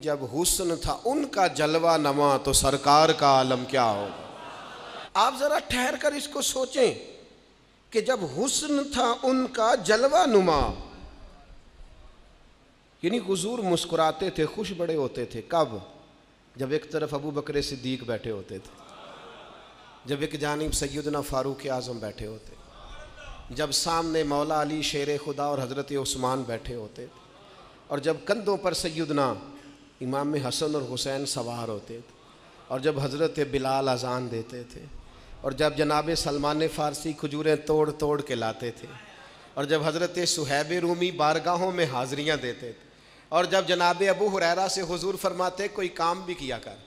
जब हुस्न था उनका जलवा नमा तो सरकार का आलम क्या होगा। आप जरा ठहर कर इसको सोचें कि जब हुस्न था उनका जलवा नुमा, यानी हुजूर मुस्कुराते थे, खुश बड़े होते थे। कब? जब एक तरफ अबू बकर सिद्दीक बैठे होते थे, जब एक जानिब सैयदना फारूक आज़म बैठे होते, जब सामने मौला अली शेर खुदा और हज़रत उस्मान बैठे होते थे, और जब कंधों पर सैयदना इमाम हसन और हुसैन सवार होते थे, और जब हज़रत बिलाल अज़ान देते थे, और जब जनाब सलमान फ़ारसी खजूरें तोड़ तोड़ के लाते थे, और जब हज़रत सुहैब रूमी बारगाहों में हाज़रियाँ देते थे, और जब जनाब अबू हुरैरा से हुजूर फरमाते कोई काम भी किया कर,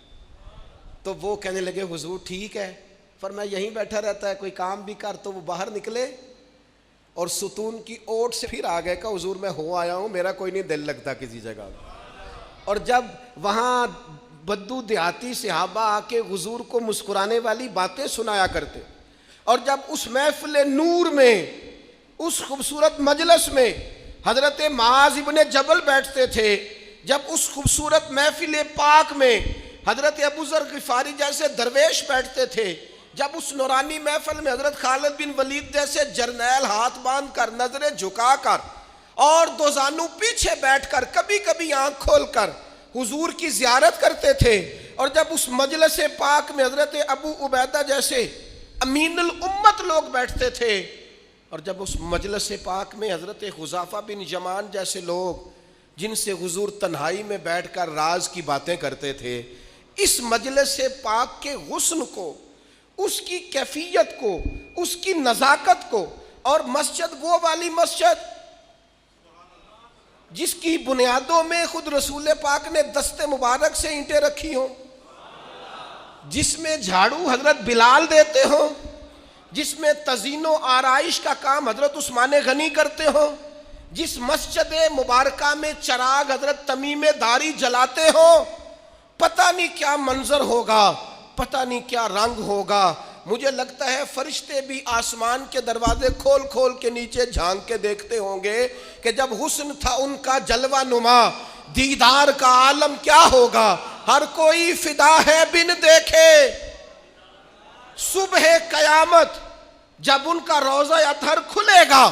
तो वो कहने लगे हुजूर ठीक है, फरमाया यहीं बैठा रहता है, कोई काम भी कर। तो वो बाहर निकले और सुतून की ओट से फिर आ गए का हुजूर मैं हो आया हूँ, मेरा कोई नहीं दिल लगता किसी जगह। और जब वहाँ बद्दू देहाती सहाबा आके हुजूर को मुस्कुराने वाली बातें सुनाया करते, और जब उस महफिल नूर में, उस खूबसूरत मजलिस में हज़रत माज़ इब्ने जबल बैठते थे, जब उस खूबसूरत महफिल पाक में हज़रत अबू ज़र ग़िफ़ारी जैसे दरवेश बैठते थे, जब उस नूरानी महफिल में हज़रत खालिद बिन वलीद जैसे जरनैल हाथ बांध कर, नजरें झुका कर और दो जानू पीछे बैठकर, कभी कभी आंख खोलकर हुजूर की ज़ियारत करते थे, और जब उस मजलिस पाक में हज़रत अबू उबैदा जैसे अमीनुल उम्मत लोग बैठते थे, और जब उस मजलिस पाक में हज़रत हुज़ाफ़ा बिन यमान जैसे लोग जिनसे हुजूर तन्हाई में बैठकर राज की बातें करते थे, इस मजलिस पाक के हुस्न को, उसकी कैफियत को, उसकी नज़ाकत को, और मस्जिद वो वाली मस्जिद जिसकी बुनियादों में खुद रसूल पाक ने दस्ते मुबारक से ईंटें रखी हों, जिसमें झाड़ू हजरत बिलाल देते हों, जिसमें तज़ीनो आराइश का काम हजरत उस्मान गनी करते हों, जिस मस्जिद मुबारका में चराग हजरत तमीम दारी जलाते हों, पता नहीं क्या मंजर होगा, पता नहीं क्या रंग होगा। मुझे लगता है फरिश्ते भी आसमान के दरवाजे खोल खोल के नीचे झांक के देखते होंगे कि जब हुस्न था उनका जलवा नुमा, दीदार का आलम क्या होगा। हर कोई फिदा है बिन देखे सुबह कयामत, जब उनका रोज़ा अतहर खुलेगा,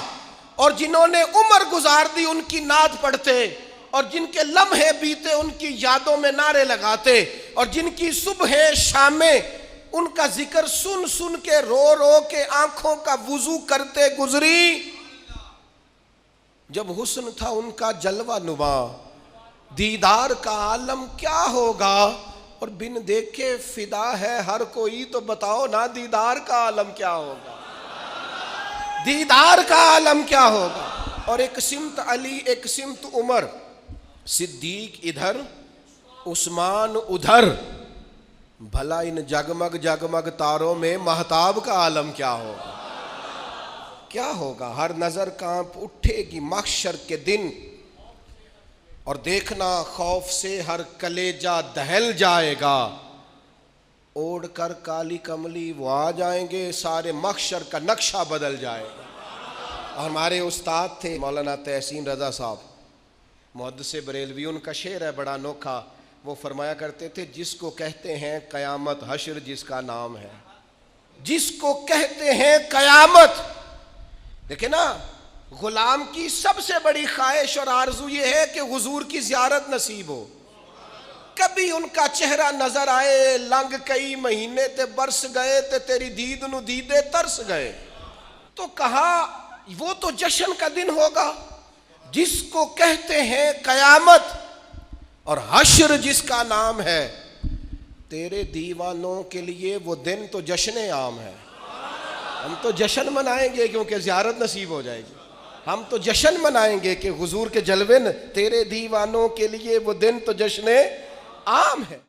और जिन्होंने उम्र गुजार दी उनकी नाद पढ़ते, और जिनके लम्हे बीते उनकी यादों में नारे लगाते, और जिनकी सुबह शामें उनका जिक्र सुन सुन के रो रो के आंखों का वुजू करते गुजरी, जब हुस्न था उनका जलवा नुमा, दीदार का आलम क्या होगा। और बिन देखे फिदा है हर कोई, तो बताओ ना दीदार का आलम क्या होगा, दीदार का आलम क्या होगा। और एक सिमत अली, एक सिमत उमर, सिद्दीक इधर उस्मान उधर, भला इन जगमग जगमग तारों में महताब का आलम क्या होगा, क्या होगा। हर नजर कांप उठेगी महशर के दिन, और देखना खौफ से हर कलेजा दहल जाएगा। ओढ़ कर काली कमली वो आ जाएंगे, सारे महशर का नक्शा बदल जाएगा। और हमारे उस्ताद थे मौलाना तहसीन रजा साहब, मुहद्दिस बरेलवी, उनका शेर है बड़ा अनोखा। वो फरमाया करते थे, जिसको कहते हैं कयामत हश्र जिसका नाम है, जिसको कहते हैं कयामत। देखिए ना, गुलाम की सबसे बड़ी ख्वाहिश और आरजू ये है कि हुजूर की ज़ियारत नसीब हो, कभी उनका चेहरा नजर आए। लंघ कई महीने ते बरस गए ते तेरी दीद नु दीदे तरस गए। तो कहा वो तो जश्न का दिन होगा, जिसको कहते हैं कयामत, और हश्र जिसका नाम है। तेरे दीवानों के लिए वो दिन तो जश्न आम है। हम तो जश्न मनाएंगे क्योंकि ज़ियारत नसीब हो जाएगी। हम तो जश्न मनाएंगे कि हुजूर के जलवे न, तेरे दीवानों के लिए वो दिन तो जश्न आम है।